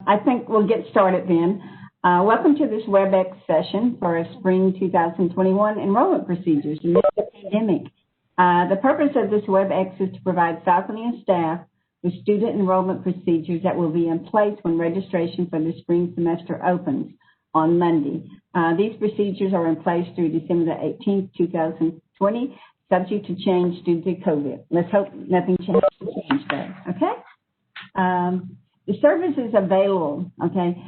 I think we'll get started then. Welcome to this WebEx session for our Spring 2021 enrollment procedures amidst the pandemic. The purpose of this WebEx is to provide faculty and staff with student enrollment procedures that will be in place when registration for the spring semester opens on Monday. These procedures are in place through December the 18th, 2020, subject to change due to COVID. Let's hope nothing changes though, okay? The services available, okay?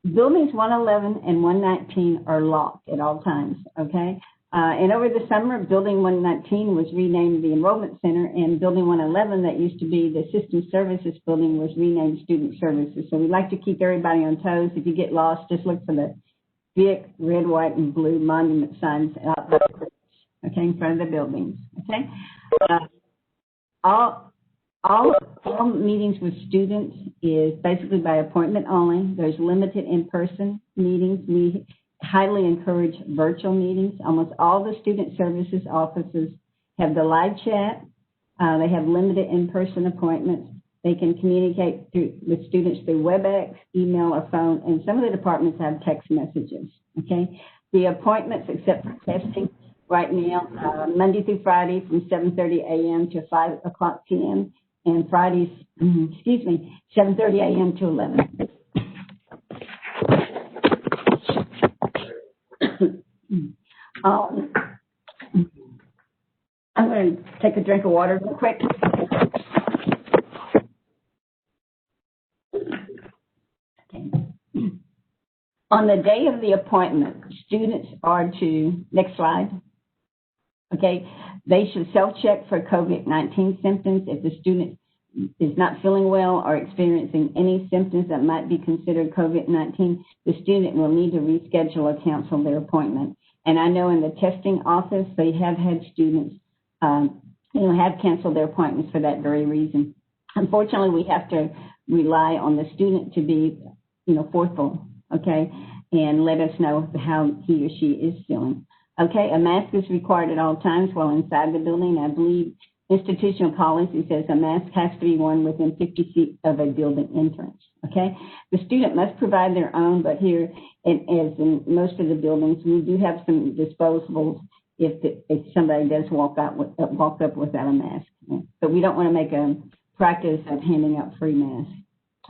Buildings 111 and 119 are locked at all times, okay? And over the summer, Building 119 was renamed the Enrollment Center, and Building 111, that used to be the System Services Building, was renamed Student Services. So we'd like to keep everybody on toes. If you get lost, just look for the big red, white, and blue monument signs out there, okay, in front of the buildings, okay? All meetings with students is basically by appointment only. There's limited in-person meetings. We highly encourage virtual meetings. Almost all the student services offices have the live chat. They have limited in-person appointments. They can communicate with students through WebEx, email, or phone, and some of the departments have text messages, okay? The appointments, except for testing, right now, Monday through Friday from 7:30 a.m. to 5 o'clock p.m., and Fridays, 7:30 a.m. to 11. I'm going to take a drink of water real quick. Okay. On the day of the appointment, students are to, next slide, okay, they should self-check for COVID-19 symptoms. If the student is not feeling well or experiencing any symptoms that might be considered COVID-19, the student will need to reschedule or cancel their appointment. And I know in the testing office, they have had students have canceled their appointments for that very reason. Unfortunately, we have to rely on the student to be, forthful, okay, and let us know how he or she is feeling. Okay, a mask is required at all times while inside the building. I believe institutional policy says a mask has to be worn within 50 feet of a building entrance, okay? The student must provide their own, but here, as in most of the buildings, we do have some disposables if somebody does walk up without a mask. But we don't want to make a practice of handing out free masks.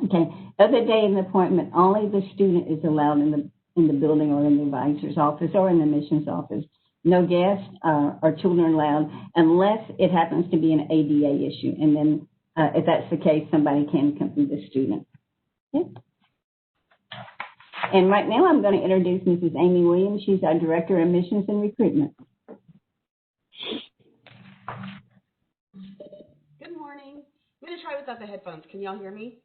Okay, other day in the appointment, only the student is allowed in the building or in the advisor's office or in the admissions office. No guests or children allowed unless it happens to be an ADA issue. And then if that's the case, somebody can accompany the student. Okay. And right now I'm going to introduce Mrs. Amy Williams. She's our Director of Admissions and Recruitment. Good morning. I'm going to try without the headphones. Can y'all hear me?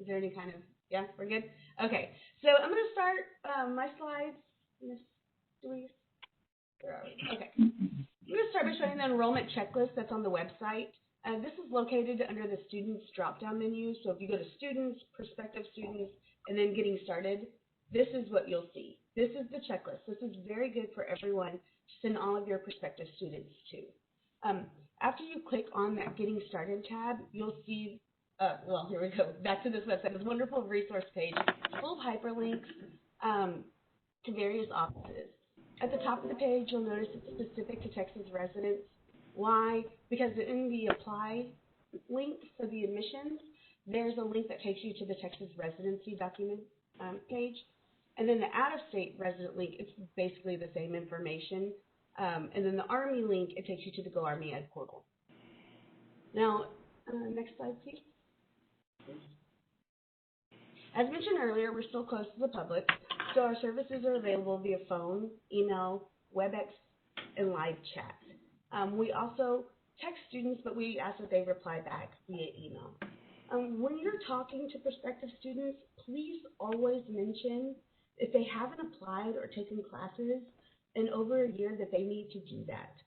Is there any kind of, yeah, we're good? Okay, so I'm going to start my slides. Okay. I'm going to start by showing the enrollment checklist that's on the website. This is located under the students drop-down menu. So if you go to students, prospective students, and then getting started, this is what you'll see. This is the checklist. This is very good for everyone to send all of your prospective students to. After you click on that Getting Started tab, you'll see, well, here we go, back to this website, this wonderful resource page full of hyperlinks to various offices. At the top of the page, you'll notice it's specific to Texas residents. Why? Because in the Apply link for the admissions, there's a link that takes you to the Texas residency document page. And then the out-of-state resident link, it's basically the same information. And then the Army link, it takes you to the Go Army Ed portal. Now, next slide, please. As mentioned earlier, we're still closed to the public, so our services are available via phone, email, WebEx, and live chat. We also text students, but we ask that they reply back via email. When you're talking to prospective students, please always mention if they haven't applied or taken classes in over a year that they need to do that.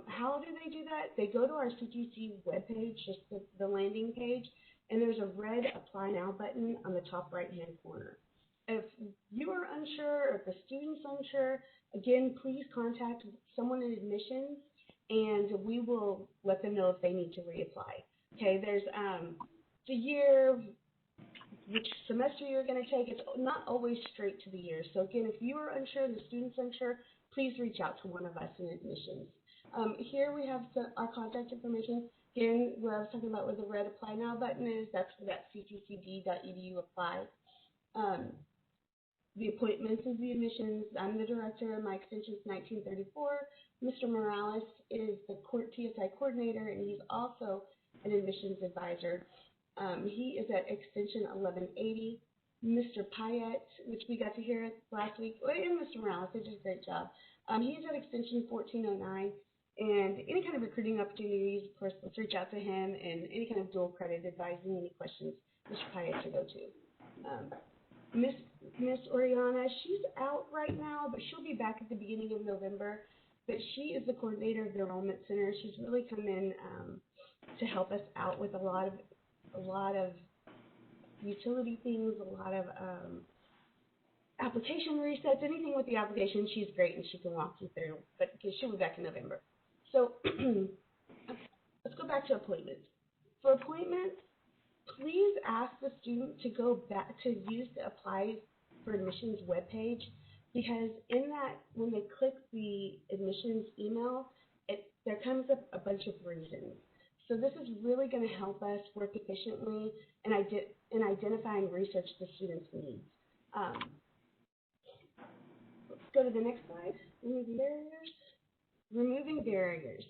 How do they do that? They go to our CTC webpage, just the landing page, and there's a red Apply Now button on the top right-hand corner. If you are unsure or if the student's unsure, again, please contact someone in admissions, and we will let them know if they need to reapply. Okay, there's the year which semester you're going to take. It's not always straight to the year. So again, if you are unsure and the student's unsure, please reach out to one of us in admissions. Here we have our contact information. Again, where I was talking about where the red Apply Now button is, that's for that cccd.edu apply. The appointments is the admissions. I'm the director. My extension is 1934. Mr. Morales is the TSI coordinator, and he's also an admissions advisor. He is at extension 1180. Mr. Payette, which we got to hear last week, and Mr. Morales, they did a great job. He's at extension 1409. And any kind of recruiting opportunities, of course, let's reach out to him, and any kind of dual credit advising, any questions, Mr. Payette to go to. Miss Oriana, she's out right now, but she'll be back at the beginning of November. But she is the coordinator of the Enrollment Center. She's really come in to help us out with a lot of utility things, a lot of application resets, anything with the application. She's great, and she can walk you through. But she'll be back in November. So let's go back to appointments. For appointments, please ask the student to go back to use the Apply for Admissions webpage, because in that, when they click the admissions email, there comes up a bunch of reasons. So this is really going to help us work efficiently in identifying and research the student's needs. Let's go to the next slide. Removing barriers.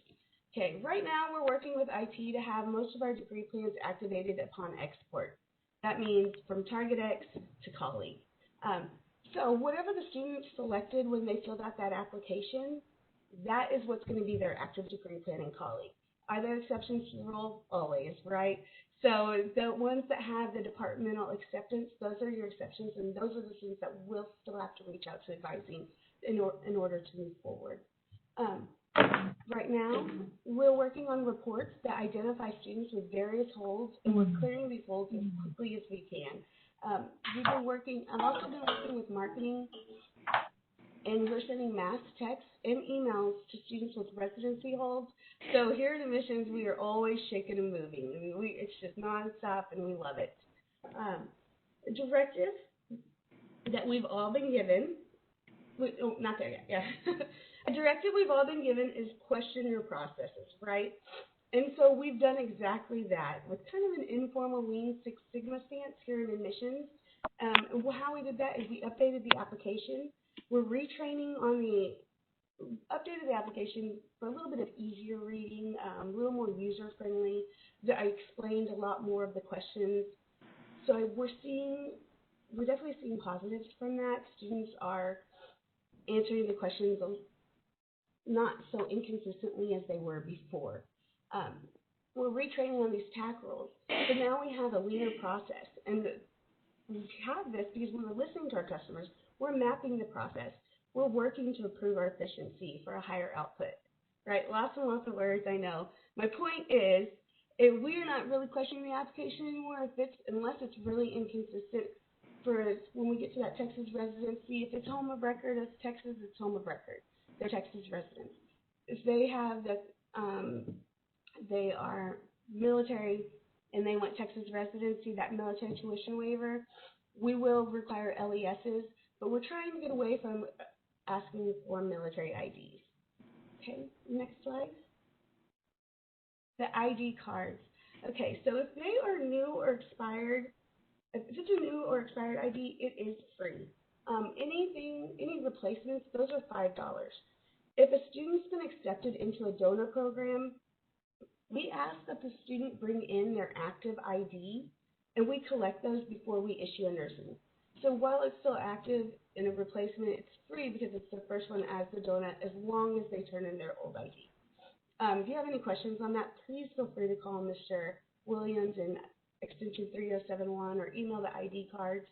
Okay, right now we're working with IT to have most of our degree plans activated upon export. That means from TargetX to colleague. So whatever the student selected when they filled out that application, that is what's going to be their active degree plan in colleague. Are there exceptions to the rule? Always, right? So the ones that have the departmental acceptance, those are your exceptions, and those are the students that will still have to reach out to advising in order to move forward. Right now, we're working on reports that identify students with various holds, and we're clearing these holds as quickly as we can. I've also been working with marketing, and we're sending mass texts and emails to students with residency holds. So here at Admissions, we are always shaking and moving. I mean, it's just nonstop, and we love it. A directive that we've all been given, not there yet, yeah. A directive we've all been given is question your processes, right? And so we've done exactly that with kind of an informal Lean Six Sigma stance here in admissions. How we did that is we updated the application. We're retraining on updated the application for a little bit of easier reading, a little more user-friendly. I explained a lot more of the questions. So we're definitely seeing positives from that. Students are answering the questions not so inconsistently as they were before. We're retraining on these TAC rules, so now we have a leaner process. And we have this because we were listening to our customers. We're mapping the process. We're working to improve our efficiency for a higher output, right? Lots and lots of words, I know. My point is, if we're not really questioning the application anymore, unless it's really inconsistent for when we get to that Texas residency, if it's home of record, it's Texas, it's home of record. They're Texas residents. If they have they are military and they want Texas residency, that military tuition waiver, we will require LESs, but we're trying to get away from asking for military IDs. Okay, next slide. The ID cards. Okay, so if they are new or expired, if it's a new or expired ID, it is free. Any replacements, those are $5. If a student's been accepted into a donor program, we ask that the student bring in their active ID, and we collect those before we issue a nursing. So while it's still active in a replacement, it's free because it's the first one as the donor, as long as they turn in their old ID. If you have any questions on that, please feel free to call Mr. Williams in extension 3071 or email the ID cards.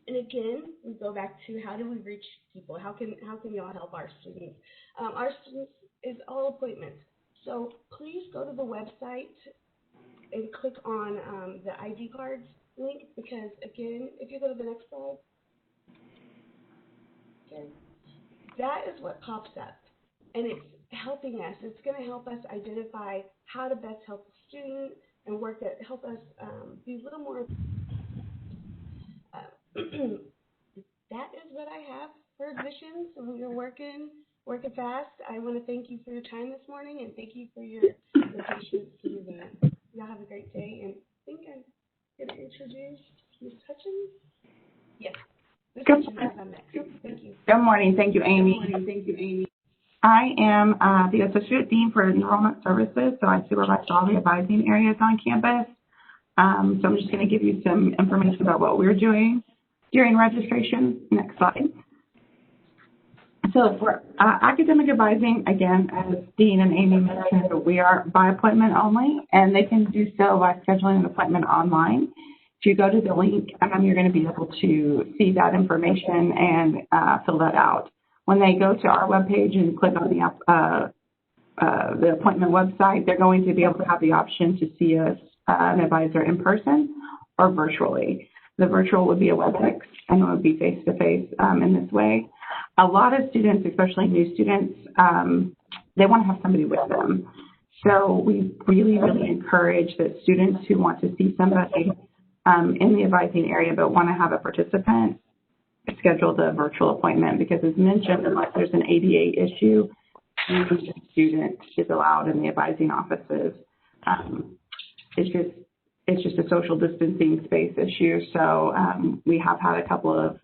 And again, we go back to how do we reach people? How can y'all help our students? Our students is all appointments. So please go to the website and click on the ID cards link, because again, if you go to the next slide, okay, that is what pops up, and it's helping us. It's going to help us identify how to best help the student, and work that help us be a little more. That is what I have for admissions. We are working fast. I want to thank you for your time this morning, and thank you for your patience through that. Y'all have a great day, and I think I'm going to introduce Ms. Hutchins. Yes, Ms. Hutchins is on next. Thank you. Good morning. Thank you, Amy. I am the Associate Dean for Enrollment Services, so I supervise all the advising areas on campus. So I'm just going to give you some information about what we're doing during registration. Next slide. So for academic advising, again, as Dean and Amy mentioned, we are by appointment only, and they can do so by scheduling an appointment online. If you go to the link, you're going to be able to see that information and fill that out. When they go to our webpage and click on the appointment website, they're going to be able to have the option to see an advisor in person or virtually. The virtual would be a WebEx, and it would be face-to-face in this way. A lot of students, especially new students, they want to have somebody with them. So we really, really encourage that students who want to see somebody in the advising area but want to have a participant schedule the virtual appointment, because as mentioned, unless there's an ADA issue, no student is allowed in the advising offices. It's just a social distancing space issue. So we have had a couple of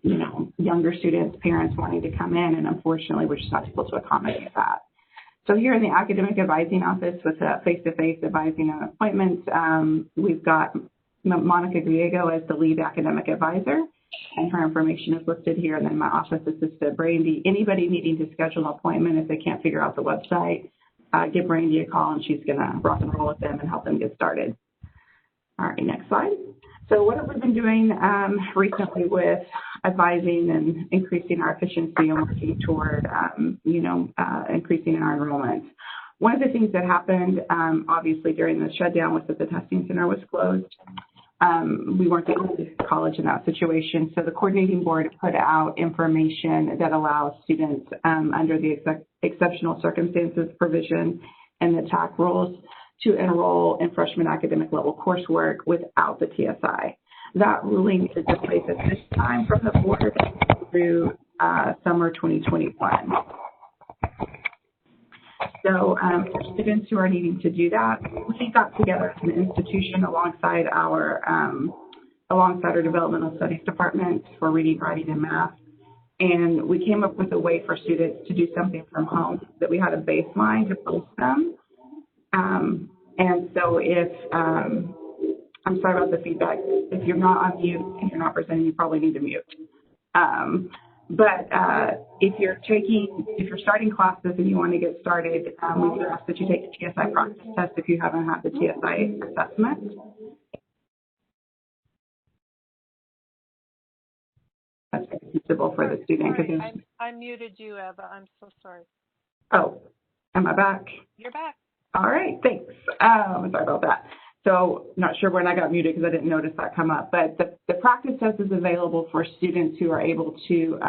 younger students, parents wanting to come in, and unfortunately we're just not able to accommodate that. So here in the academic advising office with face-to-face advising and appointments, we've got Monica Griego as the lead academic advisor, and her information is listed here. And then my office assistant, Brandy. Anybody needing to schedule an appointment, if they can't figure out the website, give Brandy a call, and she's going to rock and roll with them and help them get started. All right, next slide. So what have we been doing recently with advising and increasing our efficiency and working toward, increasing our enrollment? One of the things that happened, obviously, during the shutdown was that the testing center was closed. We weren't able to college in that situation, so the coordinating board put out information that allows students under the exceptional circumstances provision and the TAC rules to enroll in freshman academic level coursework without the TSI. That ruling is in place at this time from the board through summer 2021. So for students who are needing to do that, we got together as an institution alongside our developmental studies department for reading, writing, and math. And we came up with a way for students to do something from home, that we had a baseline to post them. And so if, I'm sorry about the feedback, if you're not on mute and you're not presenting, you probably need to mute. But if you're starting classes and you want to get started, we do ask that you take the TSI practice test if you haven't had the TSI assessment. That's suitable for the student. Sorry, I muted you, Eva. I'm so sorry. Oh, am I back? You're back. All right, thanks. Sorry about that. So not sure when I got muted because I didn't notice that come up. But the practice test is available for students who are able to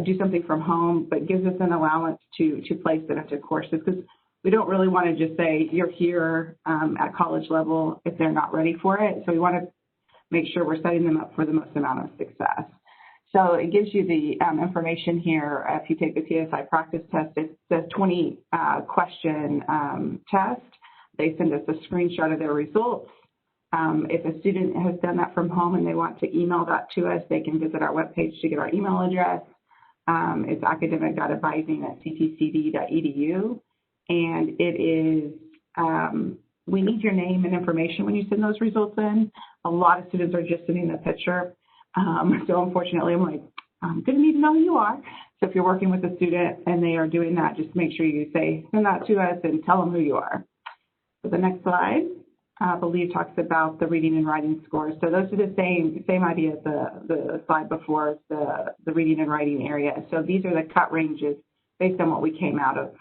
do something from home, but gives us an allowance to place them into courses, because we don't really want to just say you're here at college level if they're not ready for it. So we want to make sure we're setting them up for the most amount of success. So it gives you the information here. If you take the TSI practice test, it's a 20 question test. They send us a screenshot of their results. If a student has done that from home and they want to email that to us, they can visit our webpage to get our email address. It's academic.advising@ctcd.edu. And it is, we need your name and information when you send those results in. A lot of students are just sending a picture. So unfortunately, I'm like, I'm going to need to know who you are. So if you're working with a student and they are doing that, just make sure you say, send that to us and tell them who you are. So the next slide, I believe, talks about the reading and writing scores. So those are the same idea as the slide before, the reading and writing area. So these are the cut ranges based on what we came out of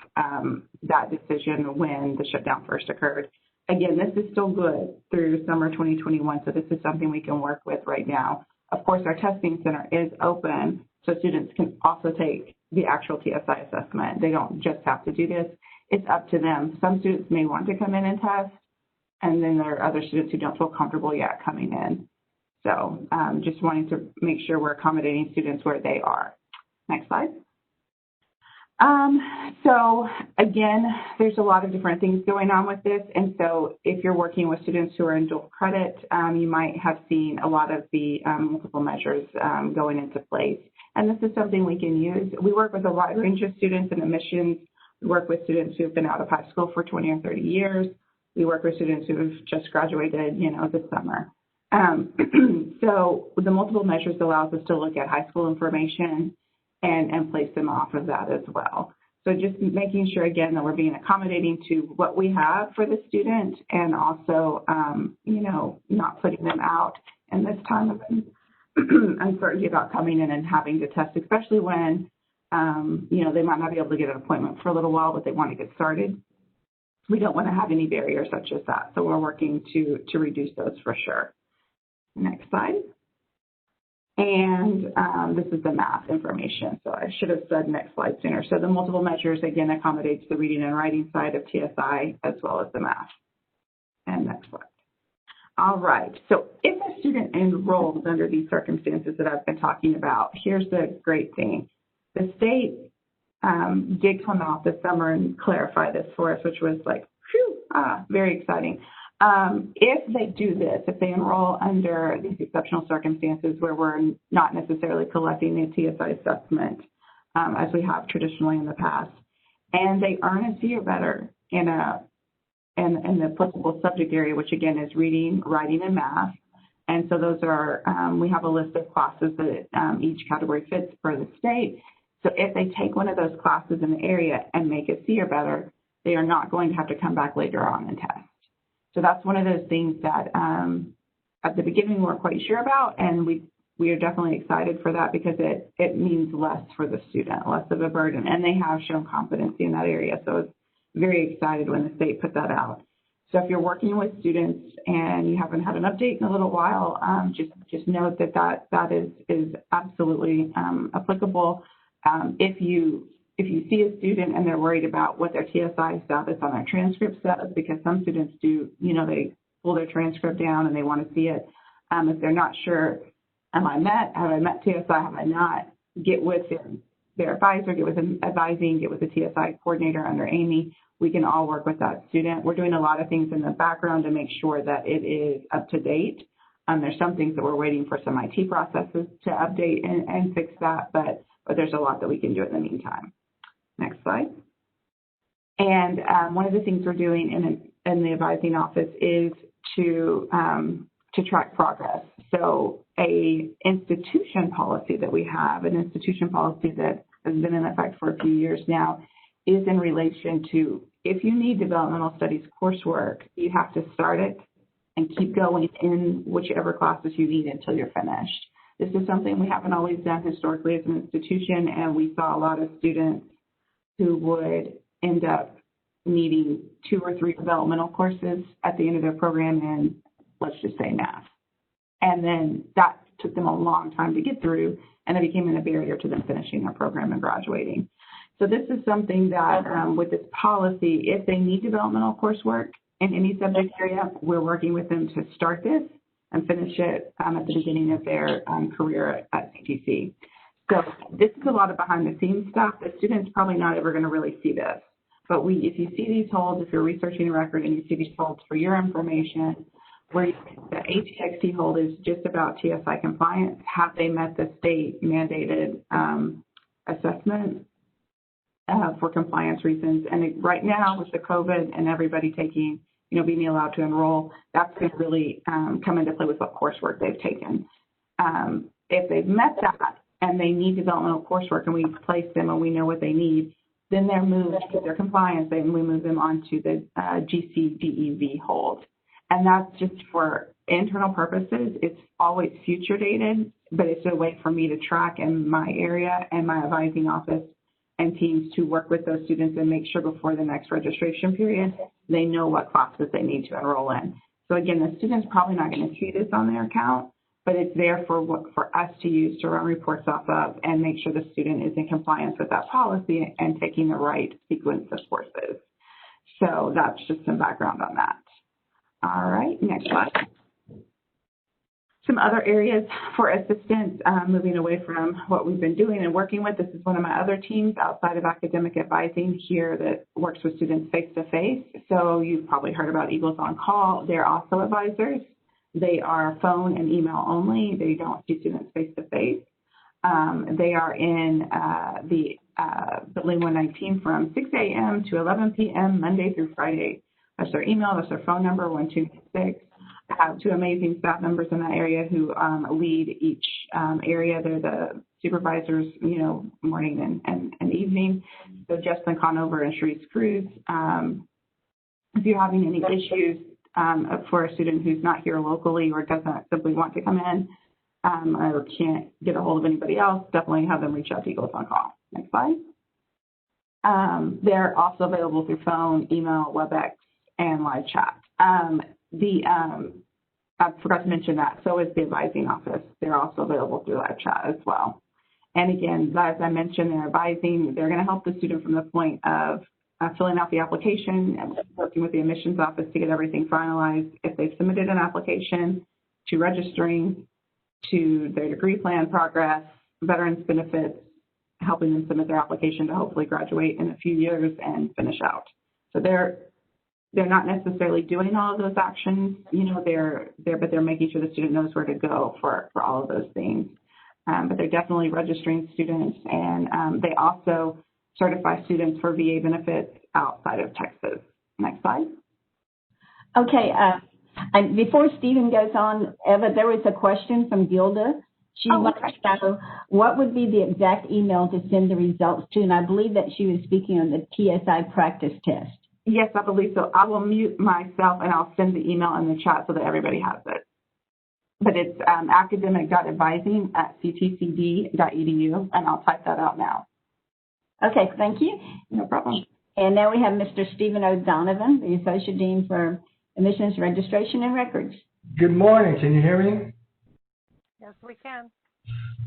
that decision when the shutdown first occurred. Again, this is still good through summer 2021, so this is something we can work with right now. Of course, our testing center is open, so students can also take the actual TSI assessment. They don't just have to do this. It's up to them. Some students may want to come in and test, and then there are other students who don't feel comfortable yet coming in. So just wanting to make sure we're accommodating students where they are. Next slide. So again, there's a lot of different things going on with this. And so if you're working with students who are in dual credit, you might have seen a lot of the multiple measures going into place. And this is something we can use. We work with a wide range of students in admissions. We work with students who have been out of high school for 20 or 30 years. We work with students who have just graduated, this summer. So the multiple measures allows us to look at high school information and place them off of that as well. So just making sure, again, that we're being accommodating to what we have for the student and also, not putting them out in this time of uncertainty about coming in and having to test, especially when, they might not be able to get an appointment for a little while, but they want to get started. We don't want to have any barriers such as that. So we're working to reduce those for sure. Next slide. And this is the math information. So I should have said next slide sooner. So the multiple measures, again, accommodates the reading and writing side of TSI as well as the math. And next slide. All right. So if a student enrolls under these circumstances that I've been talking about, here's the great thing. The state did come out this summer and clarify this for us, which was like, very exciting. If they do this, if they enroll under these exceptional circumstances where we're not necessarily collecting the TSI assessment as we have traditionally in the past, and they earn a C or better in the applicable subject area, which again is reading, writing, and math. And so those are, we have a list of classes that each category fits per the state. So if they take one of those classes in the area and make a C or better, they are not going to have to come back later on and test. So that's one of those things that at the beginning we weren't quite sure about, and we are definitely excited for that because it means less for the student, less of a burden, and they have shown competency in that area. So it's very excited when the state put that out. So if you're working with students and you haven't had an update in a little while, just note that is absolutely applicable. If you see a student and they're worried about what their TSI status on their transcript says, because some students do, they pull their transcript down and they want to see it. If they're not sure, have I met TSI, have I not, get with their advisor, get with an advising, get with the TSI coordinator under Amy. We can all work with that student. We're doing a lot of things in the background to make sure that it is up to date. There's some things that we're waiting for some IT processes to update and fix that, but there's a lot that we can do in the meantime. Next slide. And one of the things we're doing in the advising office is to track progress. So a institution policy that we have, an institution policy that has been in effect for a few years now, is in relation to if you need developmental studies coursework, you have to start it and keep going in whichever classes you need until you're finished. This is something we haven't always done historically as an institution, and we saw a lot of students who would end up needing 2 or 3 developmental courses at the end of their program in, let's just say, math. And then that took them a long time to get through, and it became a barrier to them finishing their program and graduating. So this is something that with this policy, if they need developmental coursework in any subject area, we're working with them to start this and finish it at the beginning of their career at CTC. So this is a lot of behind-the-scenes stuff. The student's probably not ever going to really see this. But if you see these holds, if you're researching a record and you see these holds for your information, where the ATXT hold is just about TSI compliance, have they met the state-mandated assessment for compliance reasons? And right now, with the COVID and everybody taking, being allowed to enroll, that's going to really come into play with what coursework they've taken. If they've met that and they need developmental coursework and we place them and we know what they need, then they're moved to their compliance and we move them on to the GCDEV hold. And that's just for internal purposes. It's always future dated, but it's a way for me to track in my area and my advising office and teams to work with those students and make sure before the next registration period, they know what classes they need to enroll in. So again, the student's probably not going to see this on their account, but it's there for us to use to run reports off of and make sure the student is in compliance with that policy and taking the right sequence of courses. So that's just some background on that. All right, next slide. Some other areas for assistance, moving away from what we've been doing and working with. This is one of my other teams outside of academic advising here that works with students face-to-face. So you've probably heard about Eagles on Call. They're also advisors. They are phone and email only. They don't see students face-to-face. They are in the Building 119 from 6 a.m. to 11 p.m. Monday through Friday. That's their email. That's their phone number, 1296. I have two amazing staff members in that area who lead each area. They're the supervisors, you know, morning and evening. So Justin Conover and Sharice Cruz. If you're having any issues for a student who's not here locally or doesn't simply want to come in or can't get a hold of anybody else, definitely have them reach out to Eagles on Call. Next slide. They're also available through phone, email, WebEx, and live chat. I forgot to mention that. So is the advising office. They're also available through live chat as well. And again, as I mentioned, they're advising. They're going to help the student from the point of filling out the application and working with the admissions office to get everything finalized. If they've submitted an application, to registering, to their degree plan progress, veterans benefits, helping them submit their application to hopefully graduate in a few years and finish out. So they're not necessarily doing all of those actions, you know, but they're making sure the student knows where to go for all of those things. But they're definitely registering students, and they also certify students for VA benefits outside of Texas. Next slide. Okay, and before Stephen goes on, Eva, there was a question from Gilda. She wanted to know what would be the exact email to send the results to, and I believe that she was speaking on the TSI practice test. Yes, I believe so. I will mute myself and I'll send the email in the chat so that everybody has it. But it's academic.advising@ctcd.edu, and I'll type that out now. Okay, thank you. No problem. And now we have Mr. Stephen O'Donovan, the Associate Dean for Admissions, Registration, and Records. Good morning. Can you hear me? Yes, we can.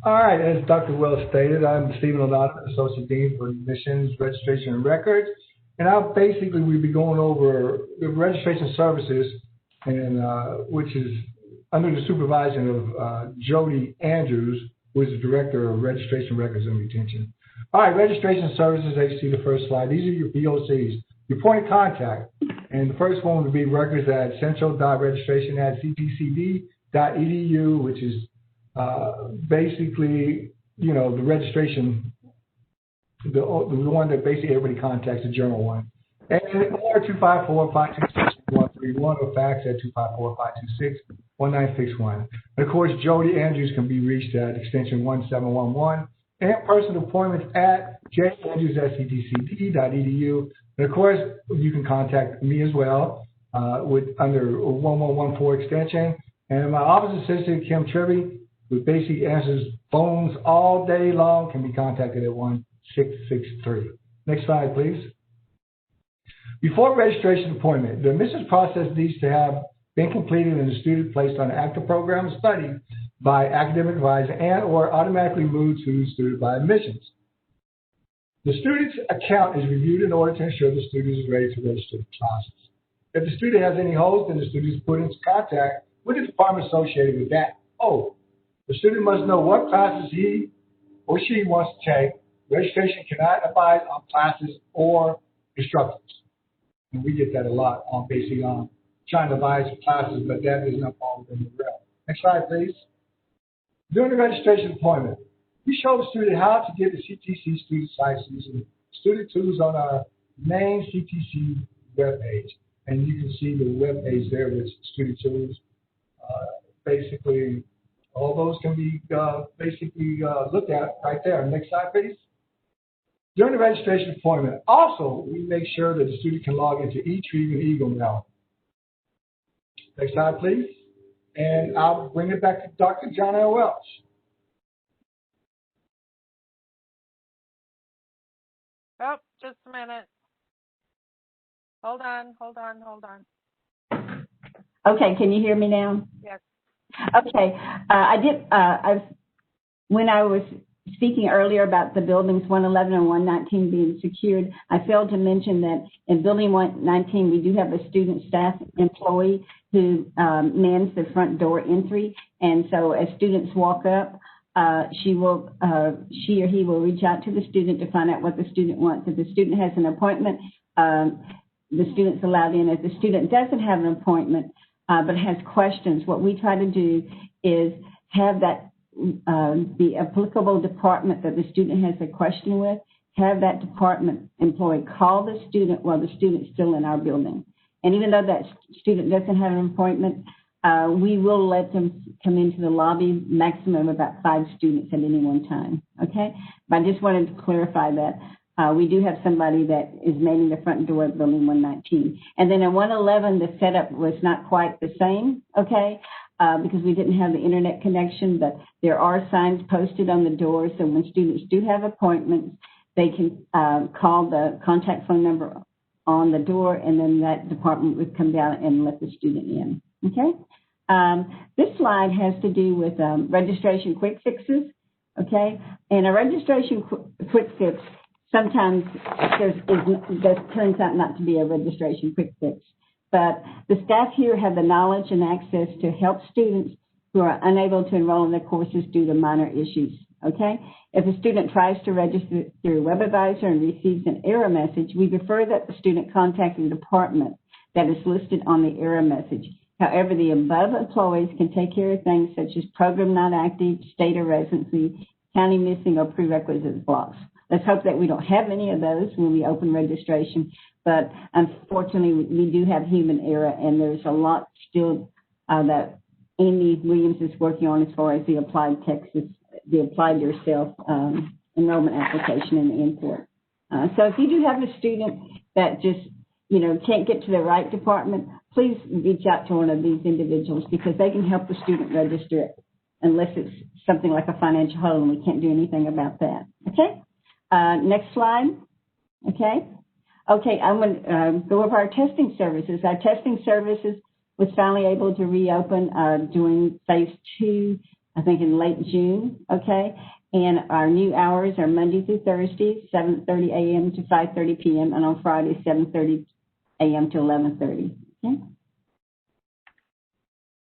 All right. As Dr. Wells stated, I'm Stephen O'Donovan, Associate Dean for Admissions, Registration, and Records. And we'll be going over the registration services, and which is under the supervision of Jody Andrews, who is the Director of Registration, Records, and Retention. All right, registration services, as you see the first slide. These are your POCs, your point of contact. And the first one would be records at central.registration@ctcd.edu, which is basically, you know, the registration, the one that basically everybody contacts, the general one. And or 254-526-131 or fax at 254-526-1961. And of course, Jody Andrews can be reached at extension 1711. And personal appointments at jandrews@ctcd.edu. And of course, you can contact me as well under 1114 extension. And my office assistant, Kim Trivy, who basically answers phones all day long, can be contacted at 1663. Next slide, please. Before registration appointment, the admissions process needs to have been completed and the student placed on an active program of study by academic advisor and or automatically moved to the student by admissions. The student's account is reviewed in order to ensure the student is ready to register the classes. If the student has any holes, then the student is put into contact with the department associated with that hole. The student must know what classes he or she wants to take. Registration cannot advise on classes or instructors. And we get that a lot on basically on trying to advise classes, but that is not all within the realm. Next slide, please. During the registration appointment, we show the student how to get the CTC student sites using student tools on our main CTC webpage. And you can see the webpage there with student tools. Basically, all those can be looked at right there. Next slide, please. During the registration appointment, also, we make sure that the student can log into eTreat and Eagle Mail. Next slide, please. And I'll bring it back to Dr. John L. Welch. Oh, just a minute. Hold on. Okay, can you hear me now? Yes. Okay, when I was speaking earlier about the buildings 111 and 119 being secured, I failed to mention that in building 119, we do have a student staff employee. who mans the front door entry. And so as students walk up, she or he will reach out to the student to find out what the student wants. If the student has an appointment, the student's allowed in. If the student doesn't have an appointment but has questions, what we try to do is have that the applicable department that the student has a question with, have that department employee call the student while the student's still in our building. And even though that student doesn't have an appointment, we will let them come into the lobby, maximum about 5 students at any one time, okay? But I just wanted to clarify that. We do have somebody that is manning the front door of building 119. And then in 111, the setup was not quite the same, okay, because we didn't have the internet connection, but there are signs posted on the door, so when students do have appointments, they can call the contact phone number on the door, and then that department would come down and let the student in, okay? This slide has to do with registration quick fixes, okay? And a registration quick fix sometimes that turns out not to be a registration quick fix. But the staff here have the knowledge and access to help students who are unable to enroll in their courses due to minor issues, okay? If a student tries to register through WebAdvisor and receives an error message, we prefer that the student contact the department that is listed on the error message. However, the above employees can take care of things such as program not active, state of residency, county missing, or prerequisite blocks. Let's hope that we don't have any of those when we open registration, but unfortunately we do have human error, and there's a lot still that Amy Williams is working on as far as the applied yourself enrollment application and the import. So if you do have a student that just, can't get to the right department, please reach out to one of these individuals because they can help the student register it, unless it's something like a financial hold and we can't do anything about that. Okay? Next slide. Okay. Okay, I'm going to go over our testing services. Our testing services was finally able to reopen during phase 2, I think in late June. Okay. And our new hours are Monday through Thursday, 7:30 a.m. to 5:30 p.m. and on Friday, 7:30 a.m. to 11:30. Okay.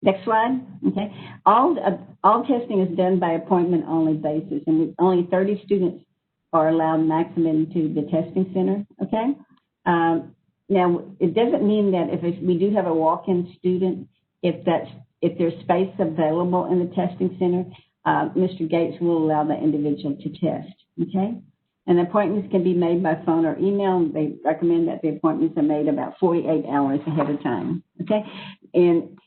Next slide. Okay. All testing is done by appointment only basis, and only 30 students are allowed maximum to the testing center. Okay. Now it doesn't mean that if we do have a walk-in student, if there's space available in the testing center, Mr. Gates will allow the individual to test. Okay. And appointments can be made by phone or email. They recommend that the appointments are made about 48 hours ahead of time. Okay. And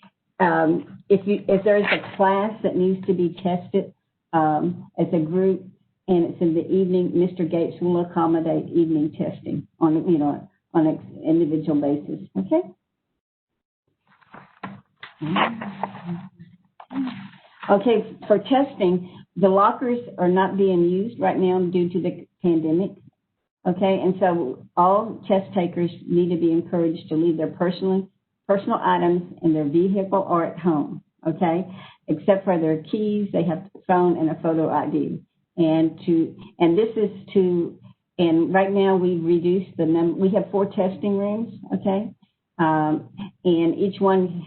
if there is a class that needs to be tested as a group and it's in the evening, Mr. Gates will accommodate evening testing on an individual basis. Okay. Okay, for testing, the lockers are not being used right now due to the pandemic. Okay, and so all test takers need to be encouraged to leave their personal items in their vehicle or at home. Okay, except for their keys, they have a phone and a photo ID. And right now we've reduced the number. We have 4 testing rooms. Okay, and each one.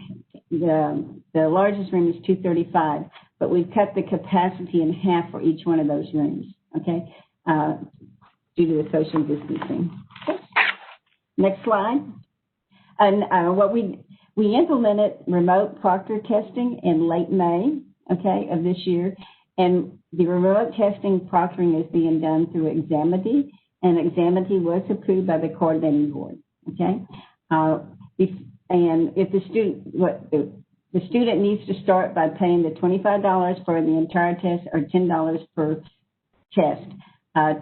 The largest room is 235, but we've cut the capacity in half for each one of those rooms, okay, due to the social distancing. Okay. Next slide. And we implemented remote proctor testing in late May, okay, of this year, and the remote testing proctoring is being done through Examity, and Examity was approved by the coordinating board, okay. And if the student needs to start by paying the $25 for the entire test or $10 per test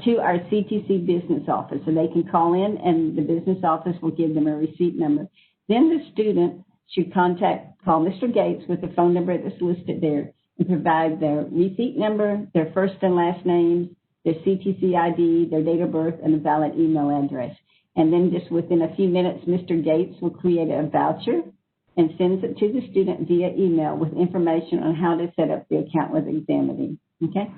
to our CTC business office. So they can call in and the business office will give them a receipt number. Then the student should call Mr. Gates with the phone number that's listed there and provide their receipt number, their first and last names, their CTC ID, their date of birth, and a valid email address. And then just within a few minutes, Mr. Gates will create a voucher and sends it to the student via email with information on how to set up the account with Examity. Okay.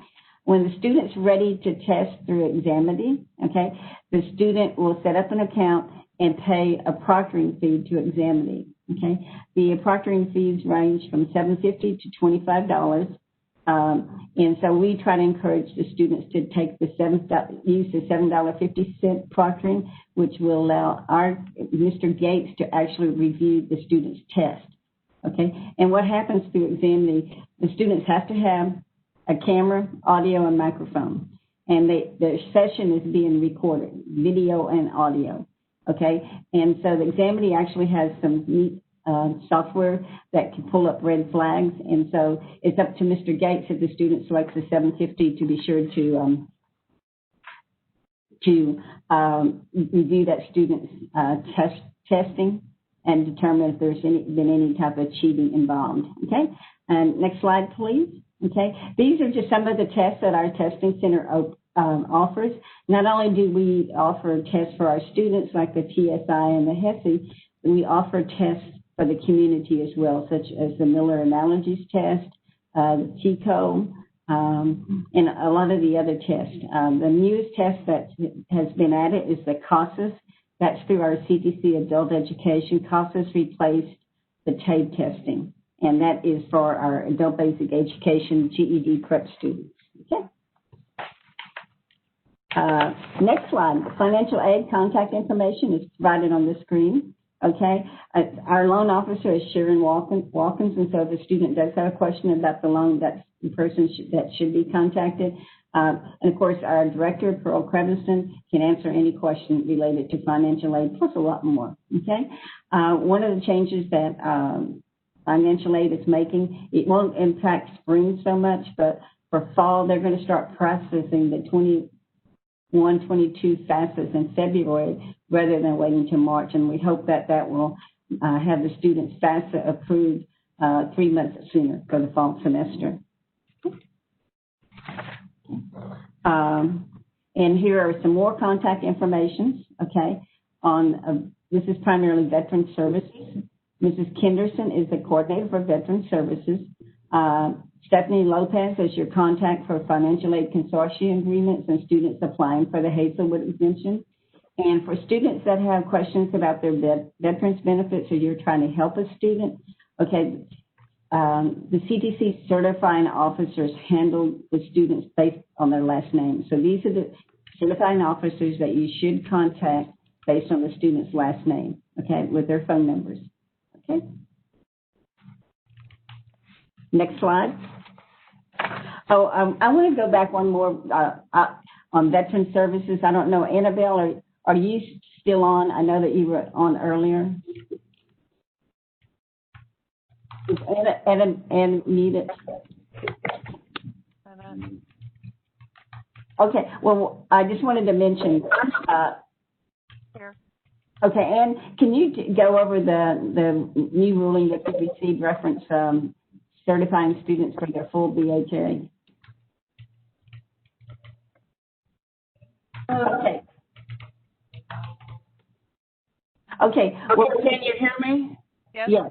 When the student's ready to test through Examity, okay, the student will set up an account and pay a proctoring fee to Examity. Okay, the proctoring fees range from $7.50 to $25. And so we try to encourage the students to take use the $7.50 proctoring, which will allow Mr. Gates to actually review the student's test. Okay, and what happens through exam, the students have to have a camera, audio, and microphone, and their session is being recorded, video and audio. Okay, and so the examiner actually has some neat software that can pull up red flags, and so it's up to Mr. Gates if the student selects the 750 to be sure to review that student's testing and determine if there's been any type of cheating involved. Okay, and next slide, please. Okay, these are just some of the tests that our testing center offers. Not only do we offer tests for our students like the TSI and the HESI, we offer tests for the community as well, such as the Miller Analogies test, the TICO, and a lot of the other tests. The newest test that has been added is the CASAS. That's through our CTC Adult Education. CASAS replaced the TABE testing, and that is for our Adult Basic Education GED prep students. Okay. Next slide. Financial aid contact information is provided on the screen. Okay. Our loan officer is Sharon Walkins, and so if a student does have a question about the loan, that's the person that should be contacted. And of course, our director, Pearl Creviston, can answer any question related to financial aid, plus a lot more. Okay. One of the changes that financial aid is making, it won't impact spring so much, but for fall, they're going to start processing the 21-22 FAFSAs in February rather than waiting until March, and we hope that that will have the students FAFSA approved 3 months sooner for the fall semester. And here are some more contact information, okay, on this is primarily Veteran Services. Mrs. Kenderson is the coordinator for Veteran Services. Stephanie Lopez is your contact for financial aid consortium agreements and students applying for the Hazelwood exemption. And for students that have questions about their veterans benefits or you're trying to help a student, okay, the CTC certifying officers handle the students based on their last name. So these are the certifying officers that you should contact based on the student's last name, okay, with their phone numbers. Okay. Next slide. Oh, I want to go back one more on Veteran Services. I don't know, Annabelle, are you still on? I know that you were on earlier. Is Anna muted? Okay, well, I just wanted to mention. Okay, Ann, can you go over the new ruling that we received reference certifying students for their full BHA? Okay. Okay. Well, can you hear me? Yes. Yes.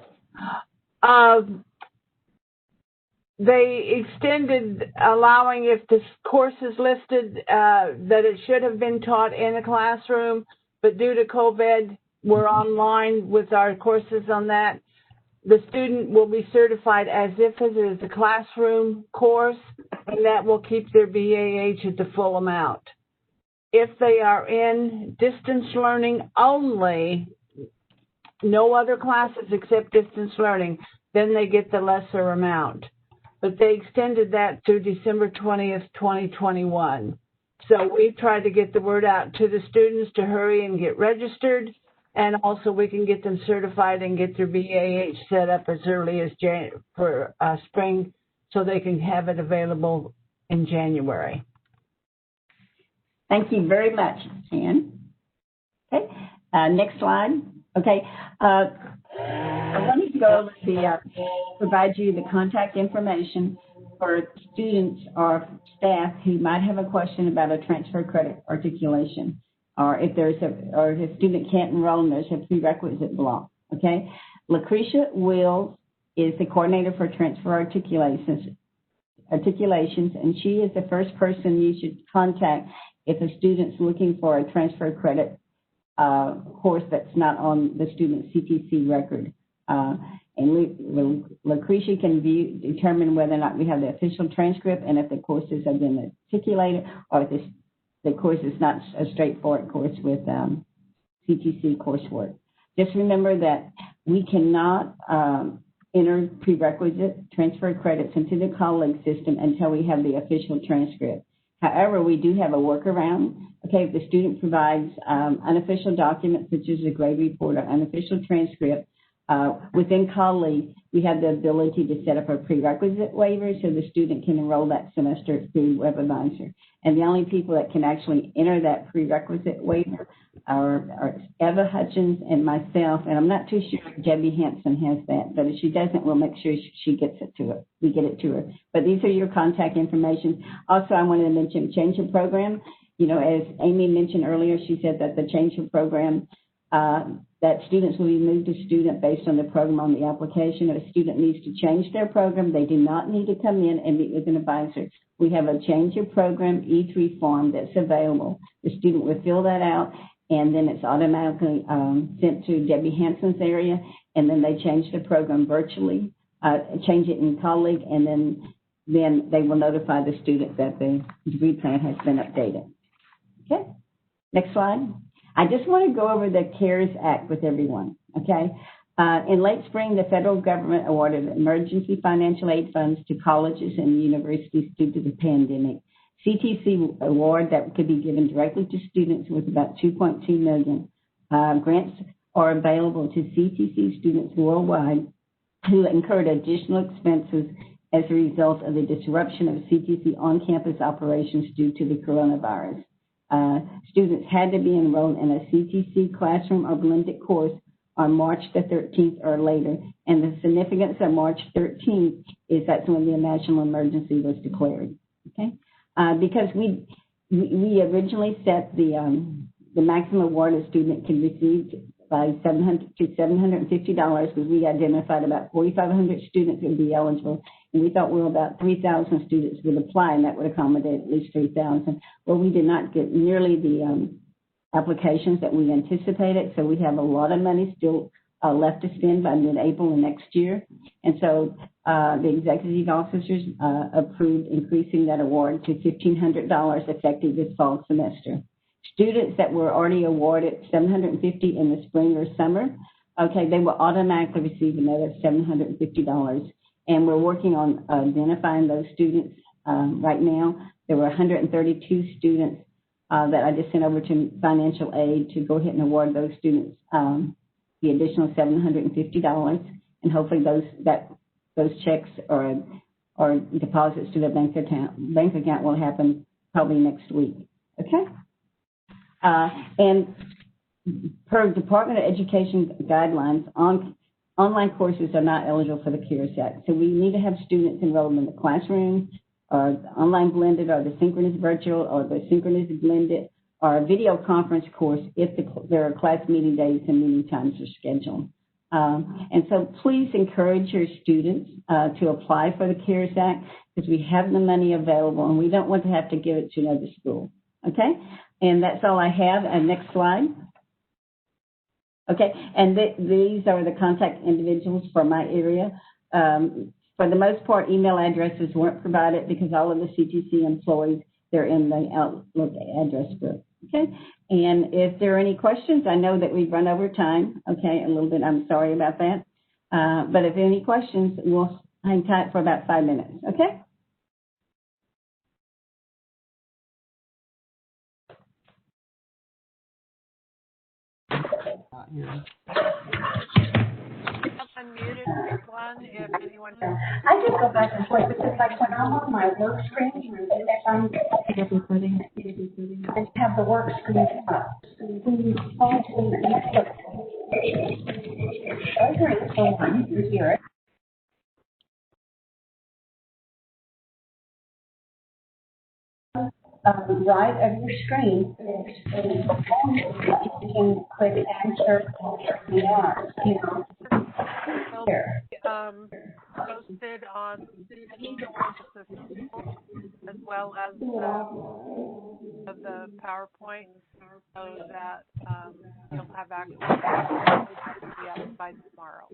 They extended allowing if the course is listed that it should have been taught in a classroom, but due to COVID, we're online with our courses on that. The student will be certified as if it is a classroom course, and that will keep their BAH at the full amount. If they are in distance learning only, no other classes except distance learning, then they get the lesser amount. But they extended that through December 20th, 2021. So we've tried to get the word out to the students to hurry and get registered, and also we can get them certified and get their BAH set up as early as for spring so they can have it available in January. Thank you very much, Ann. Okay, next slide. Okay, I wanted to go over provide you the contact information for students or staff who might have a question about a transfer credit articulation, or if a student can't enroll and there's a prerequisite block. Okay, Lucretia Wills is the coordinator for transfer articulations, and she is the first person you should contact if a student's looking for a transfer credit course that's not on the student's CTC record. And Lucretia can determine whether or not we have the official transcript and if the courses have been articulated or if the course is not a straightforward course with CTC coursework. Just remember that we cannot enter prerequisite transfer credits into the colleague system until we have the official transcript. However, we do have a workaround. Okay, if the student provides unofficial documents such as a grade report or unofficial transcript, within colleague, we have the ability to set up a prerequisite waiver so the student can enroll that semester through WebAdvisor. And the only people that can actually enter that prerequisite waiver are Eva Hutchins and myself. And I'm not too sure if Debbie Hanson has that, but if she doesn't, we'll make sure she gets it to her. We get it to her. But these are your contact information. Also, I wanted to mention change of program. You know, as Amy mentioned earlier, she said that the change of program, that students will be moved to student based on the program on the application. If a student needs to change their program, they do not need to come in and meet with an advisor. We have a change of program E3 form that's available. The student will fill that out, and then it's automatically sent to Debbie Hanson's area, and then they change the program virtually, change it in colleague, and then they will notify the student that the degree plan has been updated. Okay, next slide. I just want to go over the CARES Act with everyone, okay? In late spring, the federal government awarded emergency financial aid funds to colleges and universities due to the pandemic. CTC award that could be given directly to students was about $2.2 million. Grants are available to CTC students worldwide who incurred additional expenses as a result of the disruption of CTC on-campus operations due to the coronavirus. Students had to be enrolled in a CTC classroom or blended course on March the 13th or later. And the significance of March 13th is that's when the national emergency was declared. Okay, because we originally set the maximum award a student can receive by $700 to $750 because we identified about 4,500 students would be eligible. And we thought about 3,000 students would apply, and that would accommodate at least 3,000. Well, we did not get nearly the applications that we anticipated, so we have a lot of money still left to spend by mid-April of next year. And so the executive officers approved increasing that award to $1,500 effective this fall semester. Students that were already awarded $750 in the spring or summer, okay, they will automatically receive another $750. And we're working on identifying those students right now. There were 132 students that I just sent over to financial aid to go ahead and award those students the additional $750. And hopefully those checks or deposits to their bank account will happen probably next week. Okay? And per Department of Education guidelines, online courses are not eligible for the CARES Act. So we need to have students enrolled in the classroom or the online blended or the synchronous virtual or the synchronous blended or a video conference course if there are class meeting days and meeting times are scheduled. And so please encourage your students to apply for the CARES Act because we have the money available and we don't want to have to give it to another school. Okay? And that's all I have. And next slide. Okay, and these are the contact individuals for my area. For the most part, email addresses weren't provided because all of the CTC employees, they're in the Outlook address book. Okay, and if there are any questions, I know that we've run over time. Okay, a little bit, I'm sorry about that. But if any questions, we'll hang tight for about 5 minutes. Okay? Unmuted one if anyone. I just go back and forth because, like, when I'm on my work screen, I'm and have the work screen up. You hear it. Right of your screen, you can click answer here. Posted on as well as of the PowerPoint so that you'll have access to it by tomorrow.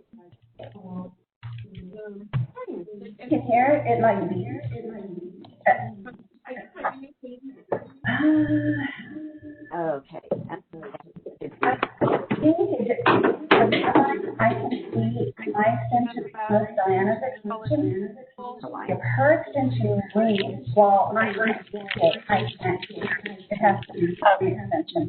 Can hear it might be. Okay. I can see my extension plus Diana's extension. If her extension reads, well, my extension, I can't see. It has to be the extension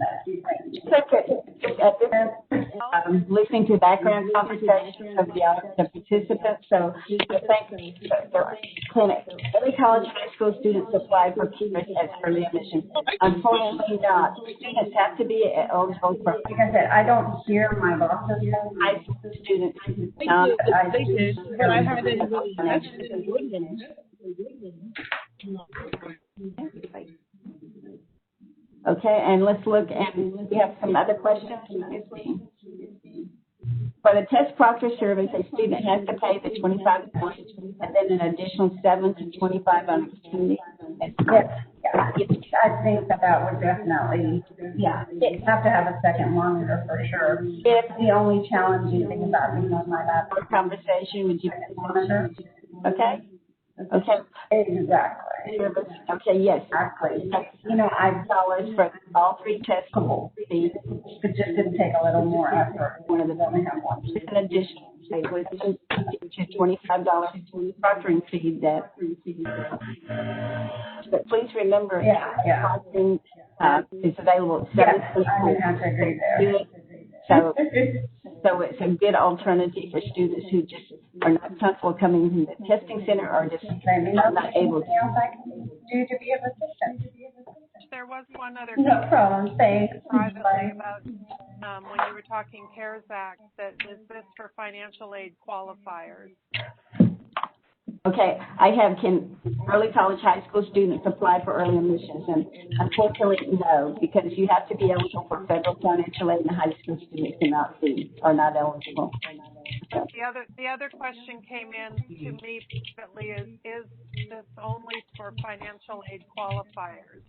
Listening to background conversations of the participants. So I think there are clinics. Every college and high school students apply for QRIS as early admission. Unfortunately not. Students have to be eligible for. Like I said, I don't hear my bosses. High school students. They did, but I hadn't really tested it. Okay, and let's look, and we have some other questions. For the test proctor service, a student has to pay the 25 points and then an additional 7 to 25 on opportunity. I think that would definitely, you have to have a second monitor for sure. If the only challenging thing about being on my lap Conversation, would you monitor? Okay? Okay. Exactly. Service. Okay, yes. Exactly. You know, $5 for all three tests. It just didn't take a little more effort. One of them only have one. In addition, it was to $25 proctoring fee that. But please remember, proctoring is available at 7 Yes, I have to agree there. So it's a good alternative for students who just are not comfortable coming to the testing center or just not able to. I can do to be of assistance. There was one other No problem. Thanks. privately about when you were talking CARES Act, that is this for financial aid qualifiers? Okay, can early college high school students apply for early admissions? And unfortunately, no, because you have to be eligible for federal financial aid, and high school students are not eligible. So. The other question came in to me privately is this only for financial aid qualifiers?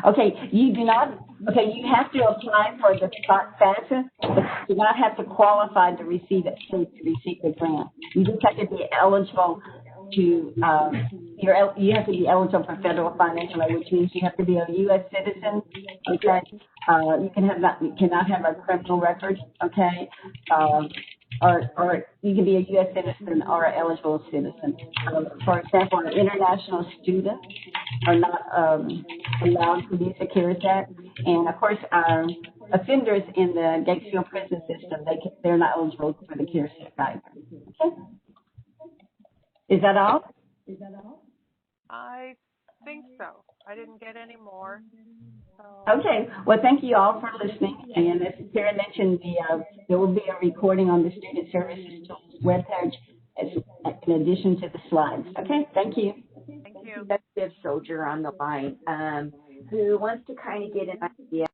Okay, you do not. Okay, you have to apply for the FAFSA, but you do not have to qualify to receive it to receive the grant. You just have to be eligible to. You have to be eligible for federal financial aid, which means you have to be a U.S. citizen. Okay, you cannot have a criminal record. Okay, or you can be a U.S. citizen or an eligible citizen. For example, an international student are not allowed to use the CARES Act, and of course, our offenders in the Gatesville prison system, they're not eligible for the CARES Act either. Okay. Is that all? I think so. I didn't get any more. So. Okay. Well, thank you all for listening. And as Sarah mentioned, there will be a recording on the Student Services webpage in addition to the slides. Okay. Thank you. Thank you. Soldier on the line who wants to kind of get an idea